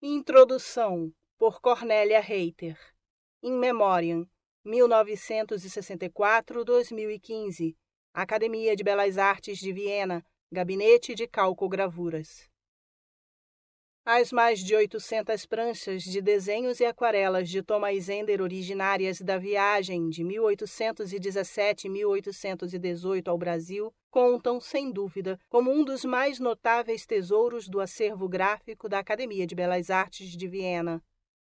Introdução, por Cornélia Reiter. In Memoriam, 1964-2015. Academia de Belas Artes de Viena, Gabinete de Calcogravuras. As mais de 800 pranchas de desenhos e aquarelas de Thomas Ender originárias da viagem de 1817 e 1818 ao Brasil contam, sem dúvida, como um dos mais notáveis tesouros do acervo gráfico da Academia de Belas Artes de Viena.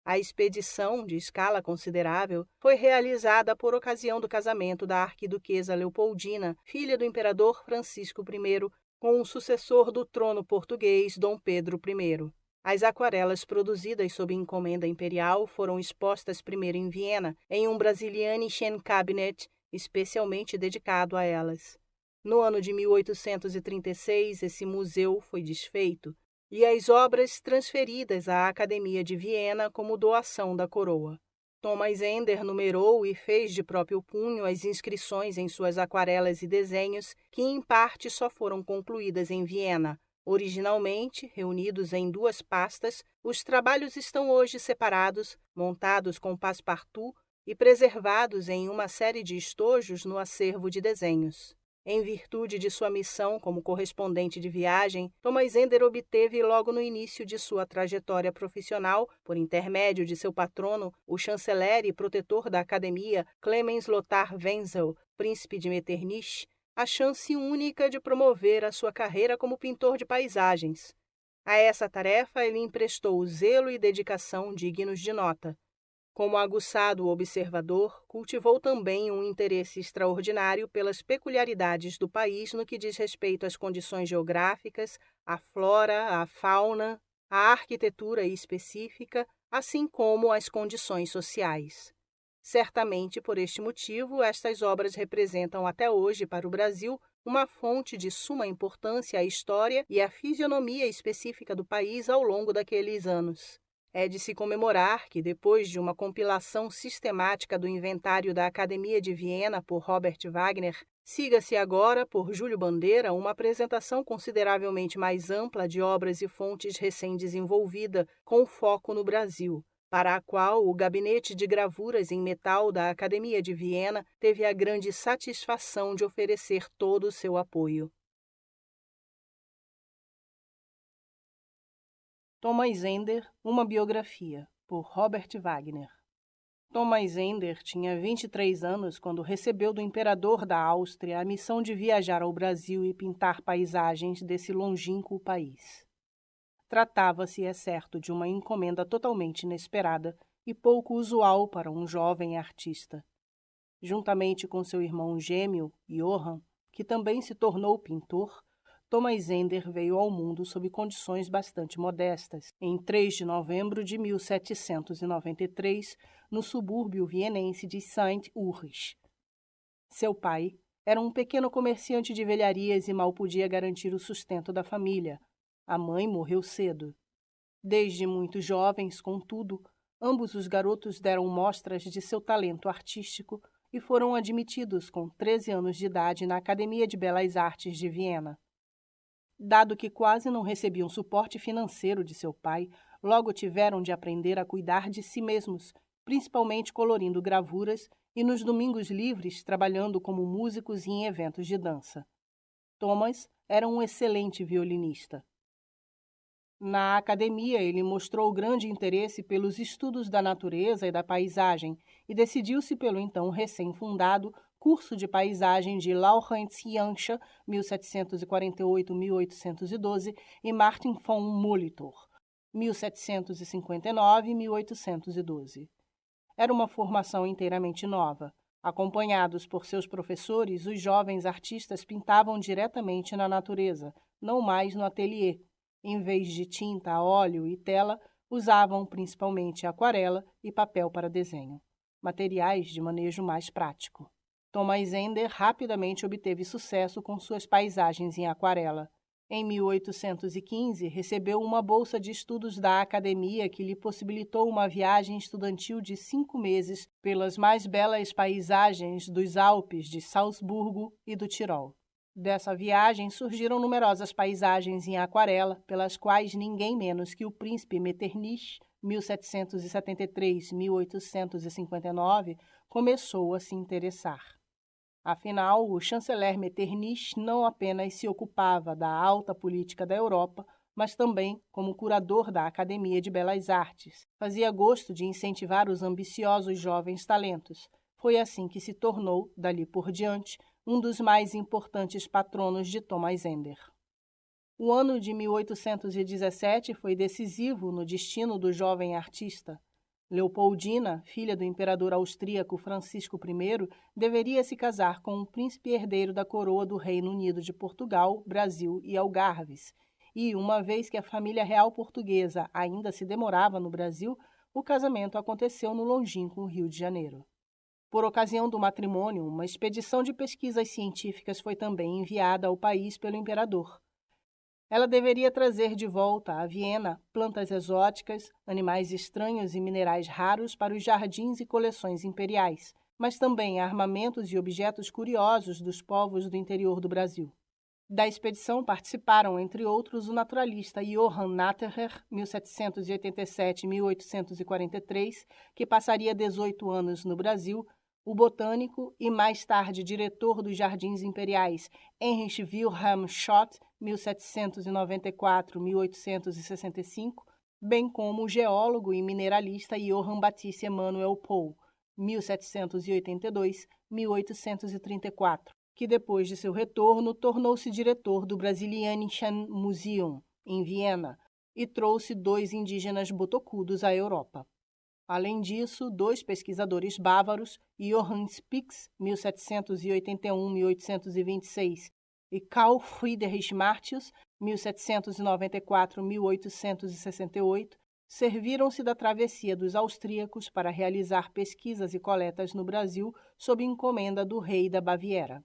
A expedição, de escala considerável, foi realizada por ocasião do casamento da arquiduquesa Leopoldina, filha do imperador Francisco I, com o sucessor do trono português, Dom Pedro I. As aquarelas produzidas sob encomenda imperial foram expostas primeiro em Viena, em um Brasilianischen Cabinet especialmente dedicado a elas. No ano de 1836, esse museu foi desfeito e as obras transferidas à Academia de Viena como doação da coroa. Thomas Ender numerou e fez de próprio punho as inscrições em suas aquarelas e desenhos, que em parte só foram concluídas em Viena. Originalmente, reunidos em duas pastas, os trabalhos estão hoje separados, montados com passepartout e preservados em uma série de estojos no acervo de desenhos. Em virtude de sua missão como correspondente de viagem, Thomas Ender obteve logo no início de sua trajetória profissional, por intermédio de seu patrono, o chanceler e protetor da Academia, Clemens Lothar Wenzel, príncipe de Metternich, a chance única de promover a sua carreira como pintor de paisagens. A essa tarefa ele emprestou o zelo e dedicação dignos de nota. Como aguçado observador, cultivou também um interesse extraordinário pelas peculiaridades do país no que diz respeito às condições geográficas, à flora, à fauna, à arquitetura específica, assim como às condições sociais. Certamente, por este motivo, estas obras representam até hoje para o Brasil uma fonte de suma importância à história e à fisionomia específica do país ao longo daqueles anos. É de se comemorar que, depois de uma compilação sistemática do inventário da Academia de Viena por Robert Wagner, siga-se agora, por Júlio Bandeira, uma apresentação consideravelmente mais ampla de obras e fontes recém-desenvolvida, com foco no Brasil, para a qual o Gabinete de Gravuras em Metal da Academia de Viena teve a grande satisfação de oferecer todo o seu apoio. Thomas Ender, uma biografia, por Robert Wagner. Thomas Ender tinha 23 anos quando recebeu do imperador da Áustria a missão de viajar ao Brasil e pintar paisagens desse longínquo país. Tratava-se, é certo, de uma encomenda totalmente inesperada e pouco usual para um jovem artista. Juntamente com seu irmão gêmeo, Johann, que também se tornou pintor, Thomas Ender veio ao mundo sob condições bastante modestas, em 3 de novembro de 1793, no subúrbio vienense de Saint-Ulrich. Seu pai era um pequeno comerciante de velharias e mal podia garantir o sustento da família. A mãe morreu cedo. Desde muito jovens, contudo, ambos os garotos deram mostras de seu talento artístico e foram admitidos com 13 anos de idade na Academia de Belas Artes de Viena. Dado que quase não recebiam suporte financeiro de seu pai, logo tiveram de aprender a cuidar de si mesmos, principalmente colorindo gravuras e nos domingos livres trabalhando como músicos e em eventos de dança. Thomas era um excelente violinista. Na academia, ele mostrou grande interesse pelos estudos da natureza e da paisagem e decidiu-se pelo então recém-fundado Curso de Paisagem de Laurens Jansscha, 1748-1812, e Martin von Molitor, 1759-1812. Era uma formação inteiramente nova. Acompanhados por seus professores, os jovens artistas pintavam diretamente na natureza, não mais no ateliê. Em vez de tinta, óleo e tela, usavam principalmente aquarela e papel para desenho, materiais de manejo mais prático. Thomas Ender rapidamente obteve sucesso com suas paisagens em aquarela. Em 1815, recebeu uma bolsa de estudos da Academia que lhe possibilitou uma viagem estudantil de 5 meses pelas mais belas paisagens dos Alpes de Salzburgo e do Tirol. Dessa viagem surgiram numerosas paisagens em aquarela, pelas quais ninguém menos que o príncipe Metternich, 1773-1859, começou a se interessar. Afinal, o chanceler Metternich não apenas se ocupava da alta política da Europa, mas também, como curador da Academia de Belas Artes, fazia gosto de incentivar os ambiciosos jovens talentos. Foi assim que se tornou, dali por diante, um dos mais importantes patronos de Thomas Ender. O ano de 1817 foi decisivo no destino do jovem artista. Leopoldina, filha do imperador austríaco Francisco I, deveria se casar com um príncipe herdeiro da coroa do Reino Unido de Portugal, Brasil e Algarves. E, uma vez que a família real portuguesa ainda se demorava no Brasil, o casamento aconteceu no longínquo Rio de Janeiro. Por ocasião do matrimônio, uma expedição de pesquisas científicas foi também enviada ao país pelo imperador. Ela deveria trazer de volta a Viena plantas exóticas, animais estranhos e minerais raros para os jardins e coleções imperiais, mas também armamentos e objetos curiosos dos povos do interior do Brasil. Da expedição participaram, entre outros, o naturalista Johann Natterer, 1787-1843, que passaria 18 anos no Brasil, o botânico e mais tarde diretor dos Jardins Imperiais Heinrich Wilhelm Schott, 1794-1865, bem como o geólogo e mineralista Johann Baptist Emanuel Pohl, 1782-1834, que depois de seu retorno tornou-se diretor do Brasilianischen Museum, em Viena, e trouxe 2 indígenas botocudos à Europa. Além disso, 2 pesquisadores bávaros, Johann Spix, 1781-1826, e Carl Friedrich Martius, 1794-1868, serviram-se da travessia dos austríacos para realizar pesquisas e coletas no Brasil sob encomenda do rei da Baviera.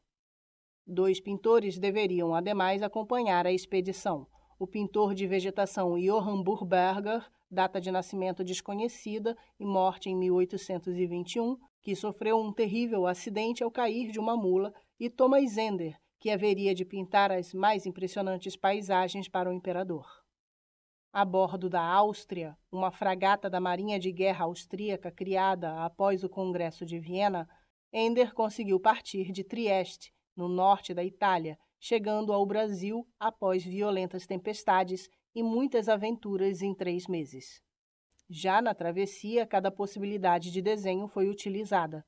2 pintores deveriam, ademais, acompanhar a expedição. O pintor de vegetação Johann Burberger, data de nascimento desconhecida e morte em 1821, que sofreu um terrível acidente ao cair de uma mula, e Thomas Ender, que haveria de pintar as mais impressionantes paisagens para o imperador. A bordo da Áustria, uma fragata da Marinha de Guerra austríaca criada após o Congresso de Viena, Ender conseguiu partir de Trieste, no norte da Itália, chegando ao Brasil após violentas tempestades e muitas aventuras em 3 meses. Já na travessia, cada possibilidade de desenho foi utilizada.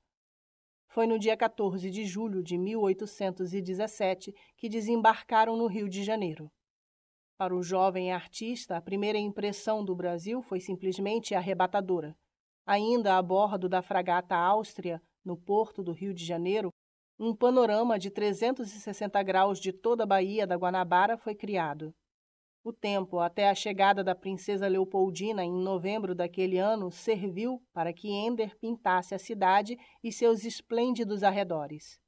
Foi no dia 14 de julho de 1817 que desembarcaram no Rio de Janeiro. Para o jovem artista, a primeira impressão do Brasil foi simplesmente arrebatadora. Ainda a bordo da fragata Áustria, no porto do Rio de Janeiro, um panorama de 360 graus de toda a Baía da Guanabara foi criado. O tempo até a chegada da princesa Leopoldina em novembro daquele ano serviu para que Ender pintasse a cidade e seus esplêndidos arredores.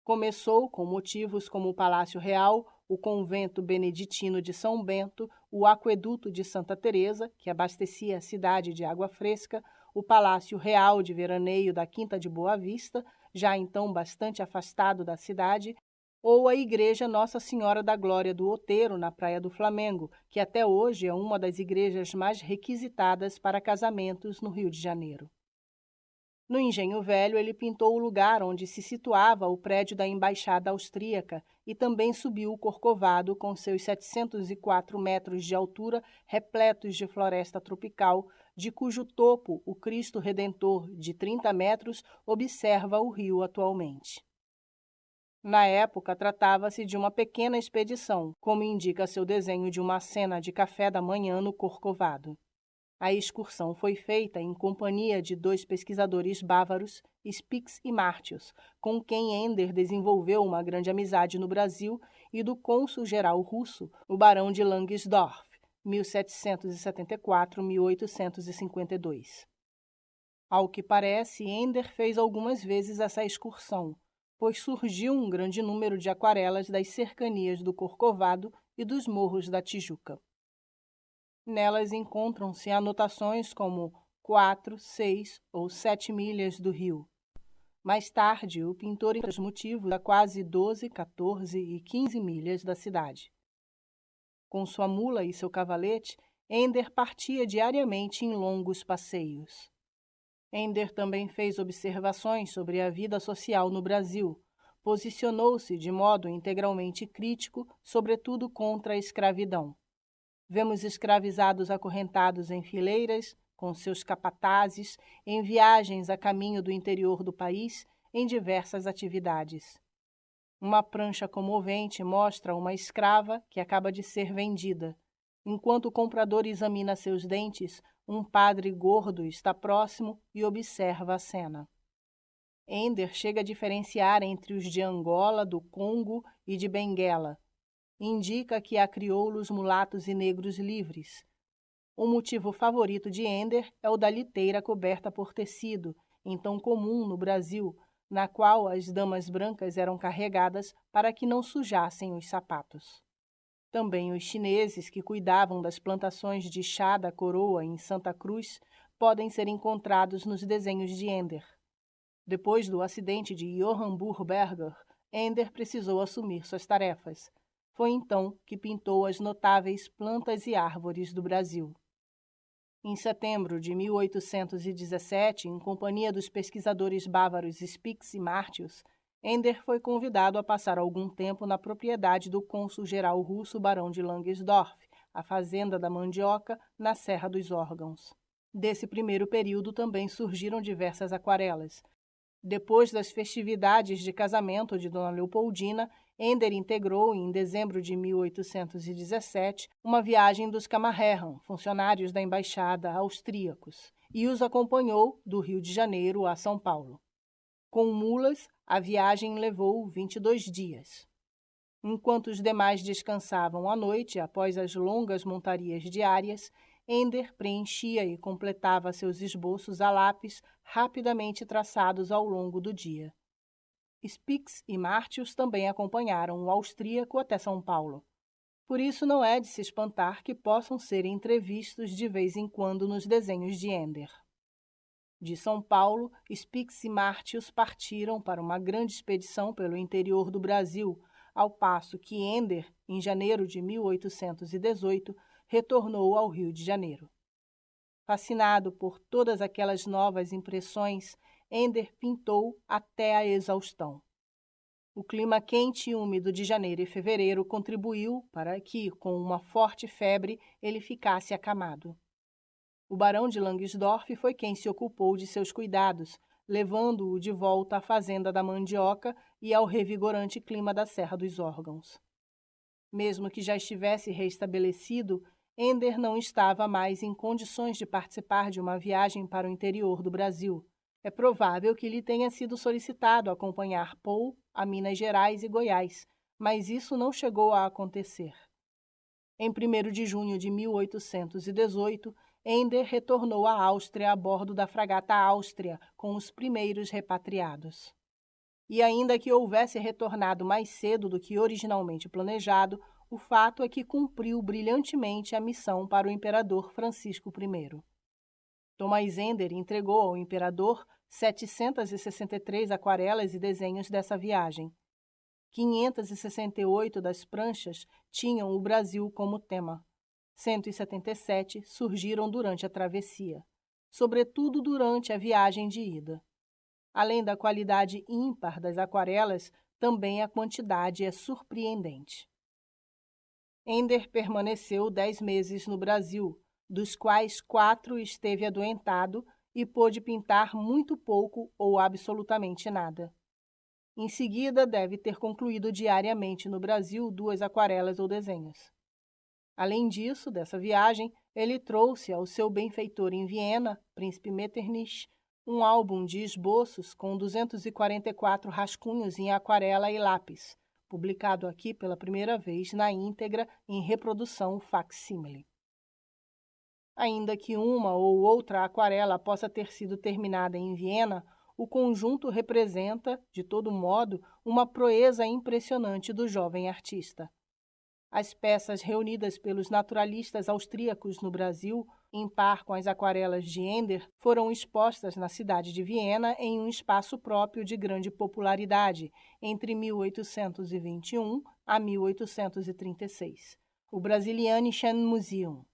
Começou com motivos como o Palácio Real, o Convento Beneditino de São Bento, o Aqueduto de Santa Teresa, que abastecia a cidade de água fresca, o Palácio Real de Veraneio da Quinta de Boa Vista, já então bastante afastado da cidade, ou a Igreja Nossa Senhora da Glória do Outeiro, na Praia do Flamengo, que até hoje é uma das igrejas mais requisitadas para casamentos no Rio de Janeiro. No Engenho Velho, ele pintou o lugar onde se situava o prédio da Embaixada Austríaca e também subiu o Corcovado com seus 704 metros de altura, repletos de floresta tropical, de cujo topo o Cristo Redentor, de 30 metros, observa o rio atualmente. Na época, tratava-se de uma pequena expedição, como indica seu desenho de uma cena de café da manhã no Corcovado. A excursão foi feita em companhia de 2 pesquisadores bávaros, Spix e Martius, com quem Ender desenvolveu uma grande amizade no Brasil, e do cônsul-geral russo, o barão de Langsdorff, 1774-1852. Ao que parece, Ender fez algumas vezes essa excursão, pois surgiu um grande número de aquarelas das cercanias do Corcovado e dos morros da Tijuca. Nelas encontram-se anotações como 4, 6 ou 7 milhas do rio. Mais tarde, o pintor encontrou os motivos a quase 12, 14 e 15 milhas da cidade. Com sua mula e seu cavalete, Ender partia diariamente em longos passeios. Ender também fez observações sobre a vida social no Brasil. Posicionou-se de modo integralmente crítico, sobretudo contra a escravidão. Vemos escravizados acorrentados em fileiras, com seus capatazes, em viagens a caminho do interior do país, em diversas atividades. Uma prancha comovente mostra uma escrava que acaba de ser vendida. Enquanto o comprador examina seus dentes, um padre gordo está próximo e observa a cena. Ender chega a diferenciar entre os de Angola, do Congo e de Benguela. Indica que há crioulos, mulatos e negros livres. O motivo favorito de Ender é o da liteira coberta por tecido, então comum no Brasil, na qual as damas brancas eram carregadas para que não sujassem os sapatos. Também os chineses que cuidavam das plantações de chá da coroa em Santa Cruz podem ser encontrados nos desenhos de Ender. Depois do acidente de Johann Burberger, Ender precisou assumir suas tarefas. Foi então que pintou as notáveis plantas e árvores do Brasil. Em setembro de 1817, em companhia dos pesquisadores bávaros Spix e Martius, Ender foi convidado a passar algum tempo na propriedade do cônsul-geral russo Barão de Langsdorff, a Fazenda da Mandioca, na Serra dos Órgãos. Desse primeiro período também surgiram diversas aquarelas. Depois das festividades de casamento de Dona Leopoldina, Ender integrou, em dezembro de 1817, uma viagem dos Kammerherren, funcionários da embaixada austríacos, e os acompanhou do Rio de Janeiro a São Paulo. Com mulas, a viagem levou 22 dias. Enquanto os demais descansavam à noite após as longas montarias diárias, Ender preenchia e completava seus esboços a lápis rapidamente traçados ao longo do dia. Spix e Martius também acompanharam o austríaco até São Paulo. Por isso não é de se espantar que possam ser entrevistos de vez em quando nos desenhos de Ender. De São Paulo, Spix e Martius partiram para uma grande expedição pelo interior do Brasil, ao passo que Ender, em janeiro de 1818, retornou ao Rio de Janeiro. Fascinado por todas aquelas novas impressões, Ender pintou até a exaustão. O clima quente e úmido de janeiro e fevereiro contribuiu para que, com uma forte febre, ele ficasse acamado. O barão de Langsdorff foi quem se ocupou de seus cuidados, levando-o de volta à Fazenda da Mandioca e ao revigorante clima da Serra dos Órgãos. Mesmo que já estivesse reestabelecido, Ender não estava mais em condições de participar de uma viagem para o interior do Brasil. É provável que lhe tenha sido solicitado acompanhar Poe a Minas Gerais e Goiás, mas isso não chegou a acontecer. Em 1º de junho de 1818, Ender retornou à Áustria a bordo da fragata Áustria com os primeiros repatriados. E ainda que houvesse retornado mais cedo do que originalmente planejado, o fato é que cumpriu brilhantemente a missão para o imperador Francisco I. Thomas Ender entregou ao imperador 763 aquarelas e desenhos dessa viagem. 568 das pranchas tinham o Brasil como tema. 177 surgiram durante a travessia, sobretudo durante a viagem de ida. Além da qualidade ímpar das aquarelas, também a quantidade é surpreendente. Ender permaneceu 10 meses no Brasil, dos quais 4 esteve adoentado e pôde pintar muito pouco ou absolutamente nada. Em seguida, deve ter concluído diariamente no Brasil 2 aquarelas ou desenhos. Além disso, dessa viagem, ele trouxe ao seu benfeitor em Viena, príncipe Metternich, um álbum de esboços com 244 rascunhos em aquarela e lápis, publicado aqui pela primeira vez na íntegra em reprodução facsímile. Ainda que uma ou outra aquarela possa ter sido terminada em Viena, o conjunto representa, de todo modo, uma proeza impressionante do jovem artista. As peças reunidas pelos naturalistas austríacos no Brasil, em par com as aquarelas de Ender, foram expostas na cidade de Viena em um espaço próprio de grande popularidade, entre 1821 a 1836, o Brasilianischen Museum.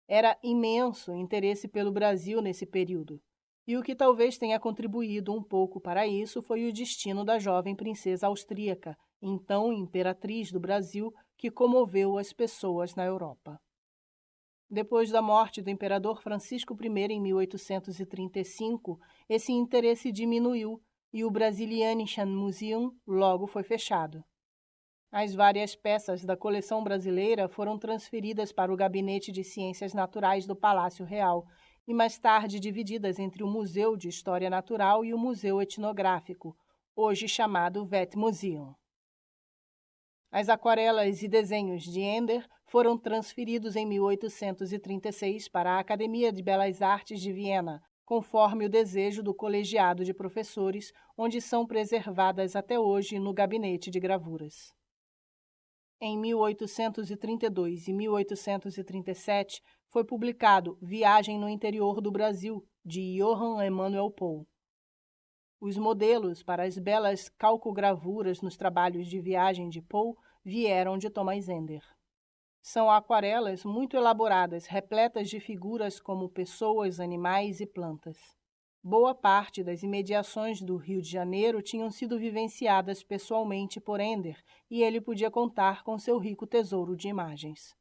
Era imenso o interesse pelo Brasil nesse período, e o que talvez tenha contribuído um pouco para isso foi o destino da jovem princesa austríaca, então imperatriz do Brasil, que comoveu as pessoas na Europa. Depois da morte do imperador Francisco I em 1835, esse interesse diminuiu e o Brasilianischen Museum logo foi fechado. As várias peças da coleção brasileira foram transferidas para o Gabinete de Ciências Naturais do Palácio Real e mais tarde divididas entre o Museu de História Natural e o Museu Etnográfico, hoje chamado Ветmuseum. As aquarelas e desenhos de Ender foram transferidos em 1836 para a Academia de Belas Artes de Viena, conforme o desejo do colegiado de professores, onde são preservadas até hoje no Gabinete de Gravuras. Em 1832 e 1837 foi publicado Viagem no Interior do Brasil, de Johann Emanuel Pohl. Os modelos para as belas calcogravuras nos trabalhos de viagem de Pohl vieram de Thomas Ender. São aquarelas muito elaboradas, repletas de figuras como pessoas, animais e plantas. Boa parte das imediações do Rio de Janeiro tinham sido vivenciadas pessoalmente por Ender e ele podia contar com seu rico tesouro de imagens.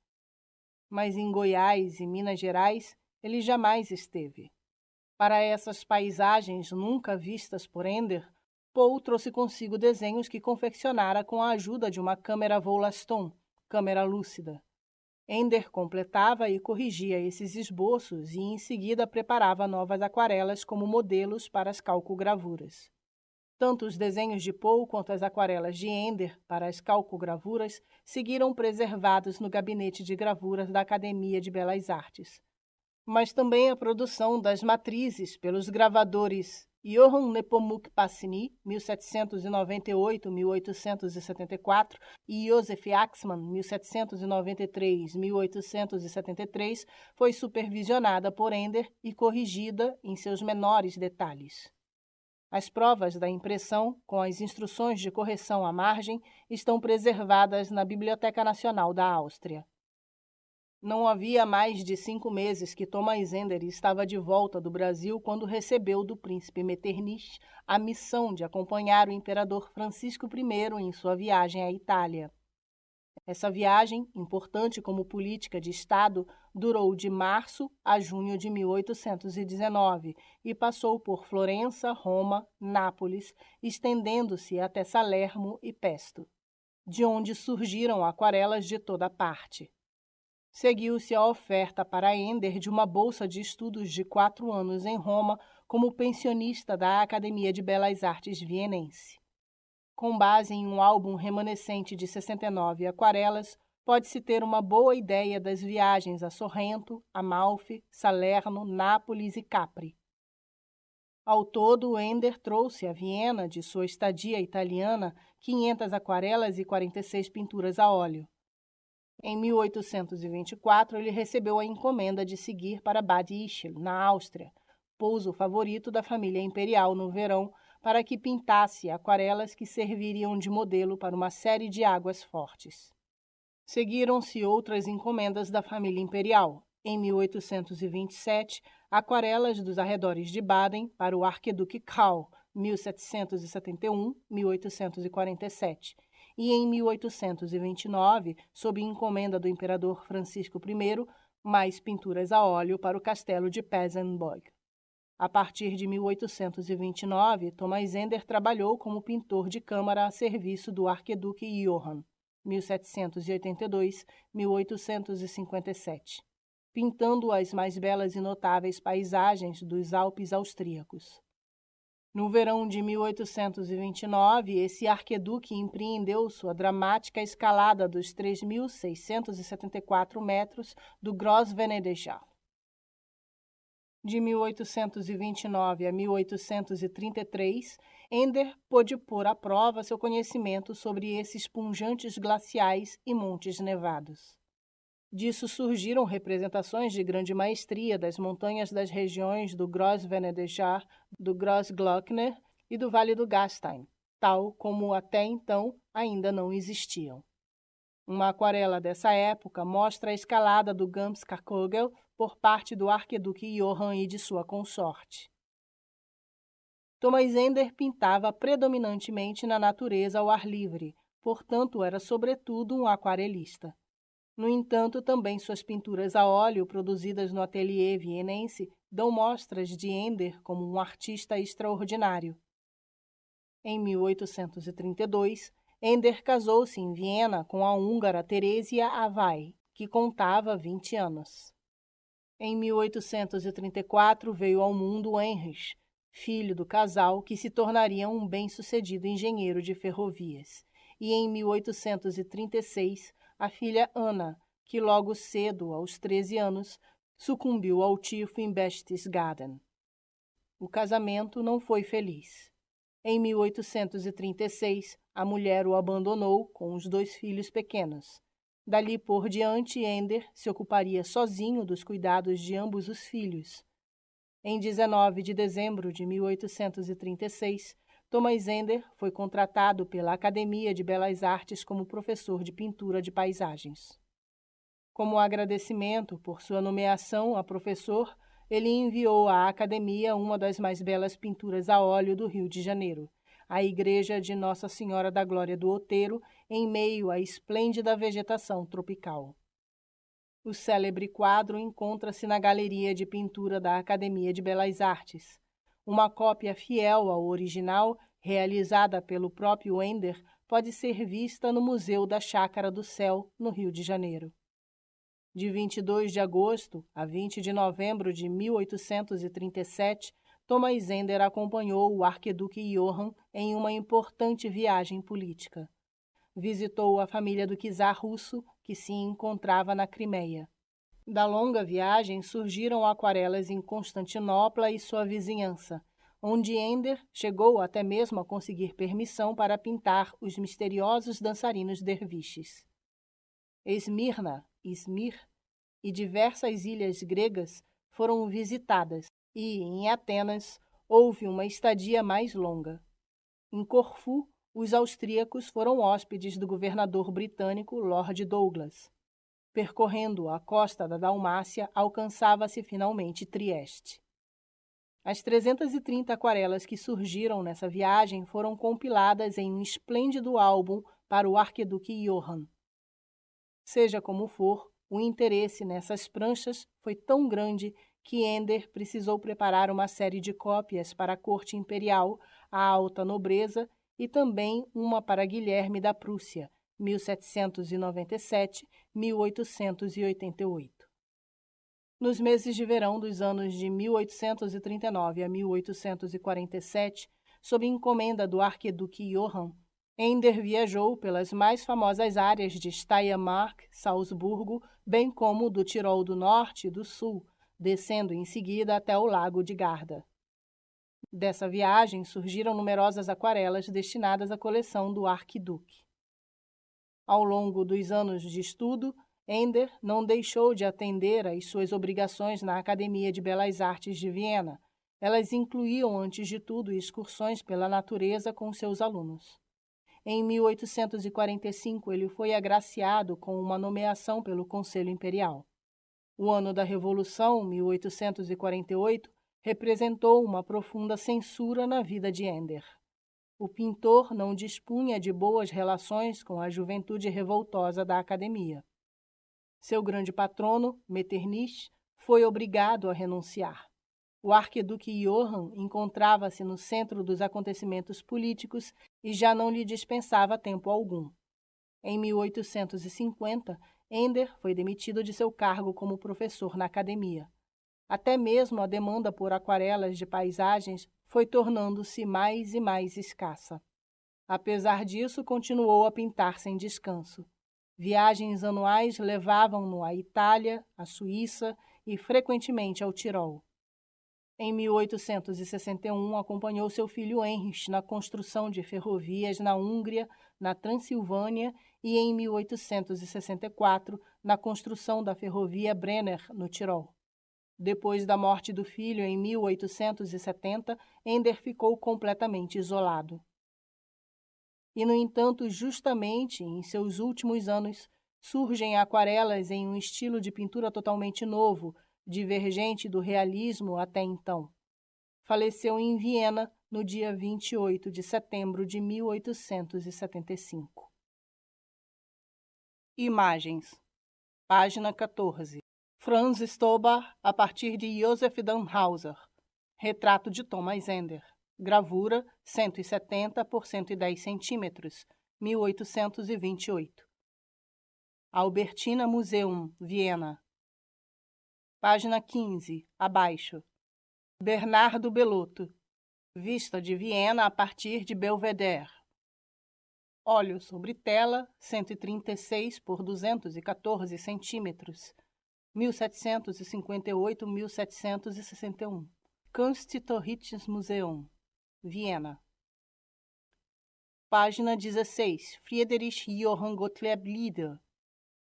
Mas em Goiás e Minas Gerais, ele jamais esteve. Para essas paisagens nunca vistas por Ender, Pohl trouxe consigo desenhos que confeccionara com a ajuda de uma câmera Wollaston, câmera lúcida. Ender completava e corrigia esses esboços e em seguida preparava novas aquarelas como modelos para as calcogravuras. Tanto os desenhos de Pohl quanto as aquarelas de Ender para as calcogravuras seguiram preservados no Gabinete de Gravuras da Academia de Belas Artes. Mas também a produção das matrizes pelos gravadores Johann Nepomuk Passini, 1798-1874, e Josef Axmann, 1793-1873, foi supervisionada por Ender e corrigida em seus menores detalhes. As provas da impressão, com as instruções de correção à margem, estão preservadas na Biblioteca Nacional da Áustria. Não havia mais de 5 meses que Thomas Ender estava de volta do Brasil quando recebeu do príncipe Metternich a missão de acompanhar o imperador Francisco I em sua viagem à Itália. Essa viagem, importante como política de Estado, durou de março a junho de 1819 e passou por Florença, Roma, Nápoles, estendendo-se até Salermo e Pesto, de onde surgiram aquarelas de toda parte. Seguiu-se a oferta para Ender de uma bolsa de estudos de 4 anos em Roma como pensionista da Academia de Belas Artes vienense. Com base em um álbum remanescente de 69 aquarelas, pode-se ter uma boa ideia das viagens a Sorrento, Amalfi, Salerno, Nápoles e Capri. Ao todo, Ender trouxe a Viena, de sua estadia italiana, 500 aquarelas e 46 pinturas a óleo. Em 1824, ele recebeu a encomenda de seguir para Bad Ischl, na Áustria, pouso favorito da família imperial no verão, para que pintasse aquarelas que serviriam de modelo para uma série de águas fortes. Seguiram-se outras encomendas da família imperial. Em 1827, aquarelas dos arredores de Baden para o arquiduque Karl, 1771-1847, e em 1829, sob encomenda do imperador Francisco I, mais pinturas a óleo para o castelo de Pezzenburg. A partir de 1829, Thomas Ender trabalhou como pintor de câmara a serviço do arquiduque Johann, 1782-1857, pintando as mais belas e notáveis paisagens dos Alpes austríacos. No verão de 1829, esse arquiduque empreendeu sua dramática escalada dos 3.674 metros do Grossvenediger. De 1829 a 1833, Ender pôde pôr à prova seu conhecimento sobre esses punjantes glaciais e montes nevados. Disso surgiram representações de grande maestria das montanhas das regiões do Grossvenedjar, do Grossglockner e do Vale do Gastein, tal como até então ainda não existiam. Uma aquarela dessa época mostra a escalada do Gamskarkogel por parte do arquiduque Johann e de sua consorte. Thomas Ender pintava predominantemente na natureza ao ar livre, portanto era sobretudo um aquarelista. No entanto, também suas pinturas a óleo produzidas no ateliê vienense dão mostras de Ender como um artista extraordinário. Em 1832, Ender casou-se em Viena com a húngara Terésia Avai, que contava 20 anos. Em 1834 veio ao mundo Heinrich, filho do casal que se tornaria um bem-sucedido engenheiro de ferrovias, e em 1836 a filha Anna, que logo cedo, aos 13 anos, sucumbiu ao tifo em Berchtesgaden. O casamento não foi feliz. Em 1836, a mulher o abandonou com os 2 filhos pequenos. Dali por diante, Ender se ocuparia sozinho dos cuidados de ambos os filhos. Em 19 de dezembro de 1836, Thomas Ender foi contratado pela Academia de Belas Artes como professor de pintura de paisagens. Como agradecimento por sua nomeação a professor, ele enviou à Academia uma das mais belas pinturas a óleo do Rio de Janeiro, a Igreja de Nossa Senhora da Glória do Outeiro, em meio à esplêndida vegetação tropical. O célebre quadro encontra-se na Galeria de Pintura da Academia de Belas Artes. Uma cópia fiel ao original, realizada pelo próprio Ender, pode ser vista no Museu da Chácara do Céu, no Rio de Janeiro. De 22 de agosto a 20 de novembro de 1837, Thomas Ender acompanhou o arquiduque Johann em uma importante viagem política. Visitou a família do czar russo, que se encontrava na Crimeia. Da longa viagem surgiram aquarelas em Constantinopla e sua vizinhança, onde Ender chegou até mesmo a conseguir permissão para pintar os misteriosos dançarinos derviches. Esmirna, Izmir e diversas ilhas gregas foram visitadas e, em Atenas, houve uma estadia mais longa. Em Corfu, os austríacos foram hóspedes do governador britânico Lord Douglas. Percorrendo a costa da Dalmácia, alcançava-se finalmente Trieste. As 330 aquarelas que surgiram nessa viagem foram compiladas em um esplêndido álbum para o arquiduque Johann. Seja como for, o interesse nessas pranchas foi tão grande que Ender precisou preparar uma série de cópias para a corte imperial, a alta nobreza e também uma para Guilherme da Prússia, 1797-1888. Nos meses de verão dos anos de 1839 a 1847, sob encomenda do arquiduque Johann, Ender viajou pelas mais famosas áreas de Steiermark, Salzburgo, bem como do Tirol do Norte e do Sul, descendo em seguida até o Lago de Garda. Dessa viagem surgiram numerosas aquarelas destinadas à coleção do arquiduque. Ao longo dos anos de estudo, Ender não deixou de atender às suas obrigações na Academia de Belas Artes de Viena. Elas incluíam, antes de tudo, excursões pela natureza com seus alunos. Em 1845, ele foi agraciado com uma nomeação pelo Conselho Imperial. O ano da Revolução, 1848, representou uma profunda censura na vida de Ender. O pintor não dispunha de boas relações com a juventude revoltosa da Academia. Seu grande patrono, Metternich, foi obrigado a renunciar. O arquiduque Johann encontrava-se no centro dos acontecimentos políticos e já não lhe dispensava tempo algum. Em 1850, Ender foi demitido de seu cargo como professor na academia. Até mesmo a demanda por aquarelas de paisagens foi tornando-se mais e mais escassa. Apesar disso, continuou a pintar sem descanso. Viagens anuais levavam-no à Itália, à Suíça e frequentemente ao Tirol. Em 1861, acompanhou seu filho Heinrich na construção de ferrovias na Hungria, na Transilvânia e, em 1864, na construção da ferrovia Brenner, no Tirol. Depois da morte do filho, em 1870, Ender ficou completamente isolado. E, no entanto, justamente em seus últimos anos, surgem aquarelas em um estilo de pintura totalmente novo, divergente do realismo até então. Faleceu em Viena no dia 28 de setembro de 1875. Imagens. Página 14. Franz Stauber, a partir de Joseph Danhauser. Retrato de Thomas Ender. Gravura 170 por 110 centímetros, 1828. Albertina Museum, Viena. Página 15, abaixo. Bernardo Bellotto. Vista de Viena a partir de Belvedere. Óleo sobre tela, 136 por 214 centímetros, 1758-1761. Kunsthistorisches Museum, Viena. Página 16. Friedrich Johann Gottlieb Lieder.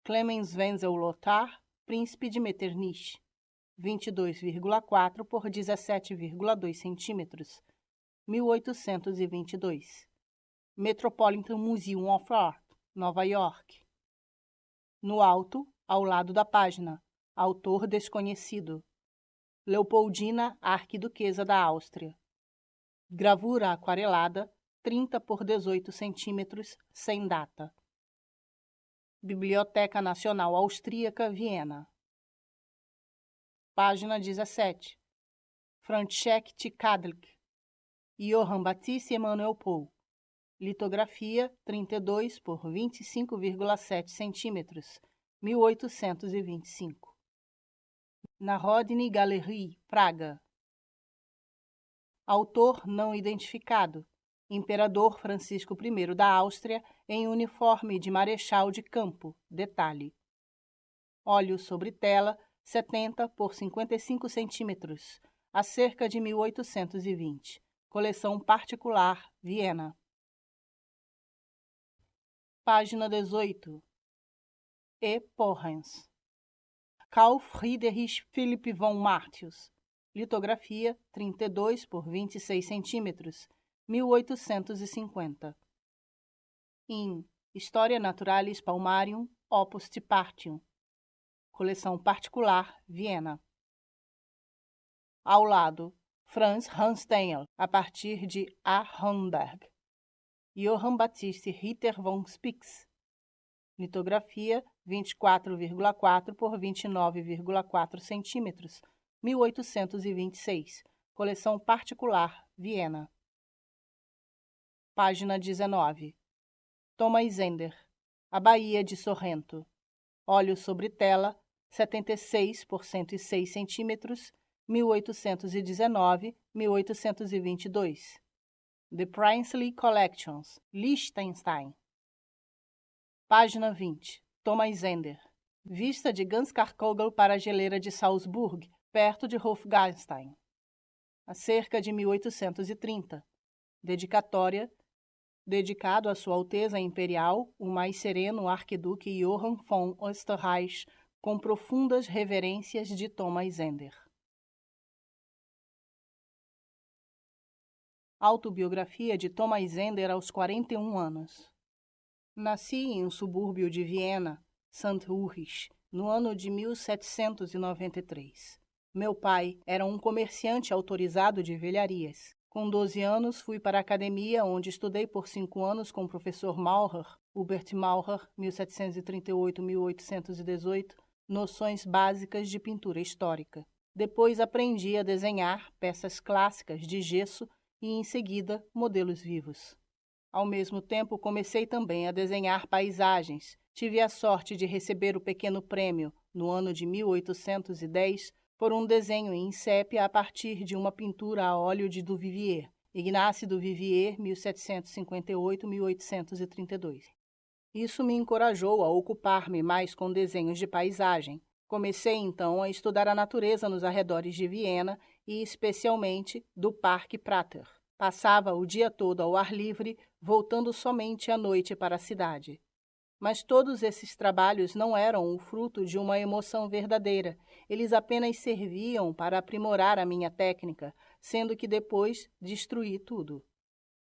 Clemens Wenzel Lothar, Príncipe de Metternich. 22,4 por 17,2 centímetros, 1822. Metropolitan Museum of Art, Nova York. No alto, ao lado da página, autor desconhecido. Leopoldina, arquiduquesa da Áustria. Gravura aquarelada, 30 por 18 centímetros, sem data. Biblioteca Nacional Austríaca, Viena. Página 17. Francesc Tkadlik. Johann Baptist Emanuel Paul. Litografia 32 por 25,7 centímetros, 1825. Narodní Galerie, Praga. Autor não identificado. Imperador Francisco I da Áustria em uniforme de marechal de campo. Detalhe. Óleo sobre tela 70 por 55 centímetros, a cerca de 1820. Coleção particular, Viena. Página 18. E. Porrens. Carl Friedrich Philipp von Martius. Litografia 32 por 26 centímetros, 1850. In Historia Naturalis Palmarium, Opus Partium. Coleção particular, Viena. Ao lado, Franz Hanstengel, a partir de A. Homberg. Johann Baptist Ritter von Spix. Litografia 24,4 por 29,4 centímetros, 1826. Coleção particular, Viena. Página 19. Thomas Ender. A Baía de Sorrento. Óleo sobre tela, 76 por 106 centímetros, 1819-1822. The Princely Collections, Liechtenstein. Página 20. Thomas Ender. Vista de Ganzkarkogel para a geleira de Salzburg, perto de Hofgartenstein. A cerca de 1830. Dedicatória. Dedicado a Sua Alteza Imperial, o mais sereno Arquiduque Johann von Österreich, com profundas reverências de Thomas Ender. Autobiografia de Thomas Ender aos 41 anos. Nasci em um subúrbio de Viena, St. Ulrich, no ano de 1793. Meu pai era um comerciante autorizado de velharias. Com 12 anos, fui para a academia, onde estudei por 5 anos com o professor Maurer, Hubert Maurer, 1738-1818, noções básicas de pintura histórica. Depois aprendi a desenhar peças clássicas de gesso e, em seguida, modelos vivos. Ao mesmo tempo, comecei também a desenhar paisagens. Tive a sorte de receber o pequeno prêmio, no ano de 1810, por um desenho em sépia a partir de uma pintura a óleo de Duvivier, Ignace Duvivier, 1758-1832. Isso me encorajou a ocupar-me mais com desenhos de paisagem. Comecei, então, a estudar a natureza nos arredores de Viena e, especialmente, do Parque Prater. Passava o dia todo ao ar livre, voltando somente à noite para a cidade. Mas todos esses trabalhos não eram o fruto de uma emoção verdadeira. Eles apenas serviam para aprimorar a minha técnica, sendo que depois destruí tudo.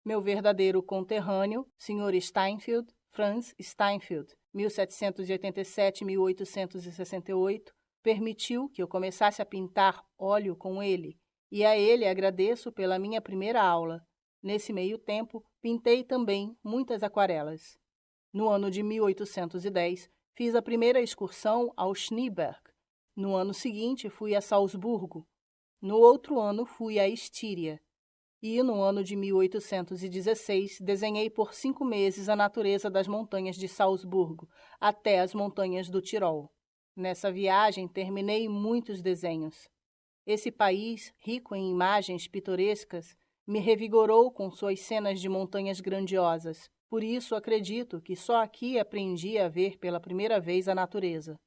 Meu verdadeiro conterrâneo, Sr. Steinfeld, Franz Steinfeld, 1787-1868, permitiu que eu começasse a pintar óleo com ele, e a ele agradeço pela minha primeira aula. Nesse meio tempo, pintei também muitas aquarelas. No ano de 1810, fiz a primeira excursão ao Schneeberg. No ano seguinte, fui a Salzburgo. No outro ano, fui a Estíria. E, no ano de 1816, desenhei por 5 meses a natureza das montanhas de Salzburgo, até as montanhas do Tirol. Nessa viagem, terminei muitos desenhos. Esse país, rico em imagens pitorescas, me revigorou com suas cenas de montanhas grandiosas. Por isso, acredito que só aqui aprendi a ver pela primeira vez a natureza.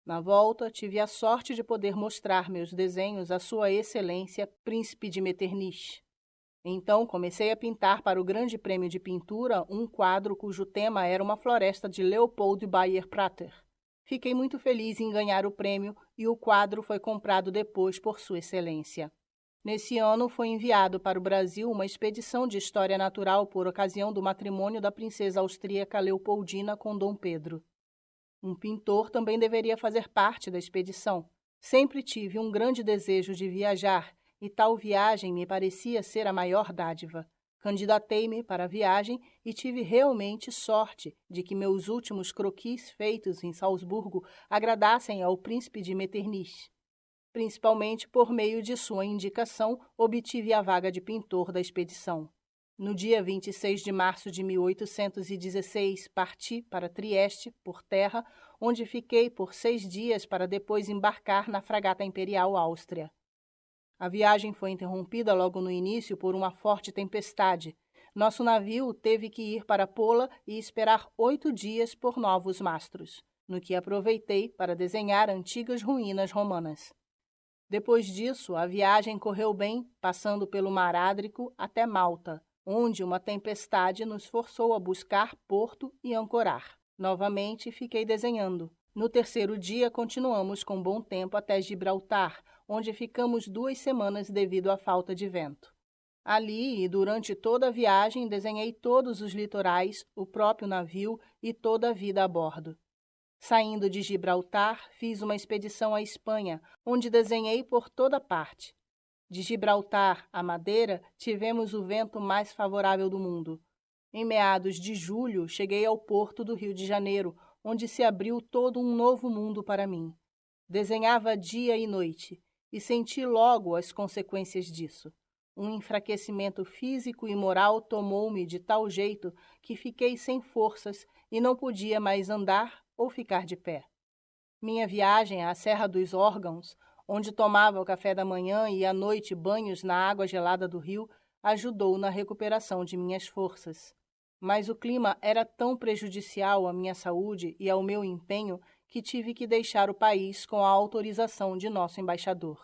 Na volta, tive a sorte de poder mostrar meus desenhos à Sua Excelência, Príncipe de Metternich. Então, comecei a pintar para o Grande Prêmio de Pintura um quadro cujo tema era uma floresta de Leopold Bayer-Prater. Fiquei muito feliz em ganhar o prêmio e o quadro foi comprado depois por Sua Excelência. Nesse ano, foi enviado para o Brasil uma expedição de história natural por ocasião do matrimônio da princesa austríaca Leopoldina com Dom Pedro. Um pintor também deveria fazer parte da expedição. Sempre tive um grande desejo de viajar, e tal viagem me parecia ser a maior dádiva. Candidatei-me para a viagem e tive realmente sorte de que meus últimos croquis feitos em Salzburgo agradassem ao príncipe de Metternich. Principalmente por meio de sua indicação, obtive a vaga de pintor da expedição. No dia 26 de março de 1816, parti para Trieste, por terra, onde fiquei por 6 dias para depois embarcar na fragata Imperial Áustria. A viagem foi interrompida logo no início por uma forte tempestade. Nosso navio teve que ir para Pola e esperar 8 dias por novos mastros, no que aproveitei para desenhar antigas ruínas romanas. Depois disso, a viagem correu bem, passando pelo Mar Ádrico até Malta, onde uma tempestade nos forçou a buscar porto e ancorar. Novamente, fiquei desenhando. No terceiro dia, continuamos com bom tempo até Gibraltar, onde ficamos 2 semanas devido à falta de vento. Ali e durante toda a viagem, desenhei todos os litorais, o próprio navio e toda a vida a bordo. Saindo de Gibraltar, fiz uma expedição à Espanha, onde desenhei por toda parte. De Gibraltar a Madeira, tivemos o vento mais favorável do mundo. Em meados de julho, cheguei ao porto do Rio de Janeiro, onde se abriu todo um novo mundo para mim. Desenhava dia e noite, e senti logo as consequências disso. Um enfraquecimento físico e moral tomou-me de tal jeito que fiquei sem forças e não podia mais andar ou ficar de pé. Minha viagem à Serra dos Órgãos, onde tomava o café da manhã e à noite banhos na água gelada do rio, ajudou na recuperação de minhas forças. Mas o clima era tão prejudicial à minha saúde e ao meu empenho que tive que deixar o país com a autorização de nosso embaixador.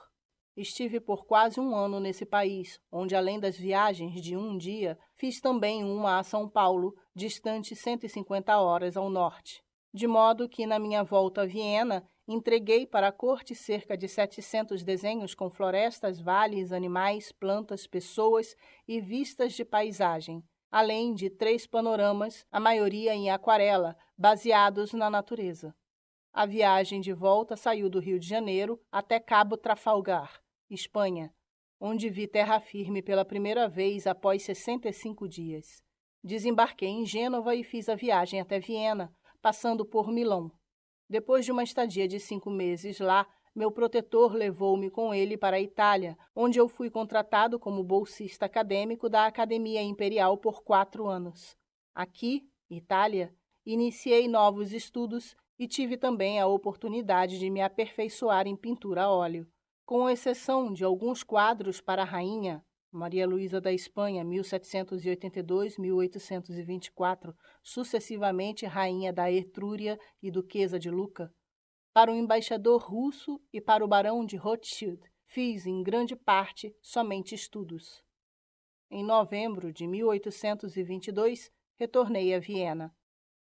Estive por quase 1 ano nesse país, onde, além das viagens de um dia, fiz também uma a São Paulo, distante 150 horas ao norte. De modo que, na minha volta a Viena, entreguei para a corte cerca de 700 desenhos com florestas, vales, animais, plantas, pessoas e vistas de paisagem, além de 3 panoramas, a maioria em aquarela, baseados na natureza. A viagem de volta saiu do Rio de Janeiro até Cabo Trafalgar, Espanha, onde vi terra firme pela primeira vez após 65 dias. Desembarquei em Gênova e fiz a viagem até Viena, passando por Milão. Depois de uma estadia de 5 meses lá, meu protetor levou-me com ele para a Itália, onde eu fui contratado como bolsista acadêmico da Academia Imperial por 4 anos. Aqui, Itália, iniciei novos estudos e tive também a oportunidade de me aperfeiçoar em pintura a óleo. Com exceção de alguns quadros para a rainha, Maria Luísa da Espanha, 1782-1824, sucessivamente rainha da Etrúria e duquesa de Lucca, Para o embaixador russo e para o barão de Rothschild, fiz, em grande parte, somente estudos. Em novembro de 1822, retornei a Viena.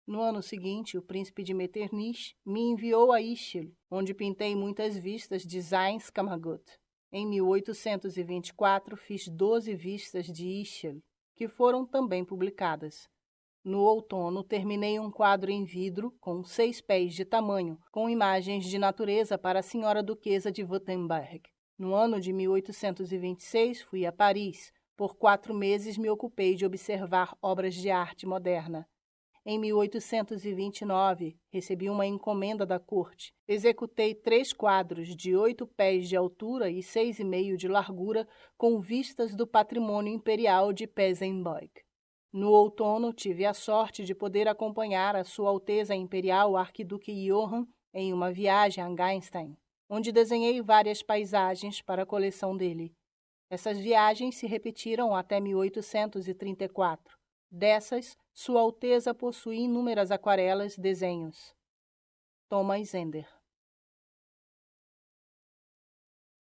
No ano seguinte, o príncipe de Metternich me enviou a Ischl, onde pintei muitas vistas de Seyns-Kammergut. Em 1824, fiz 12 vistas de Ischl, que foram também publicadas. No outono, terminei um quadro em vidro com 6 pés de tamanho, com imagens de natureza para a senhora duquesa de Württemberg. No ano de 1826, fui a Paris. Por 4 meses me ocupei de observar obras de arte moderna. Em 1829, recebi uma encomenda da corte. Executei 3 quadros de 8 pés de altura e 6,5 de largura, com vistas do patrimônio imperial de Peisenburg. No outono, tive a sorte de poder acompanhar a Sua Alteza Imperial Arquiduque Johann em uma viagem a Gastein, onde desenhei várias paisagens para a coleção dele. Essas viagens se repetiram até 1834. Dessas, Sua Alteza possui inúmeras aquarelas, desenhos. Thomas Ender.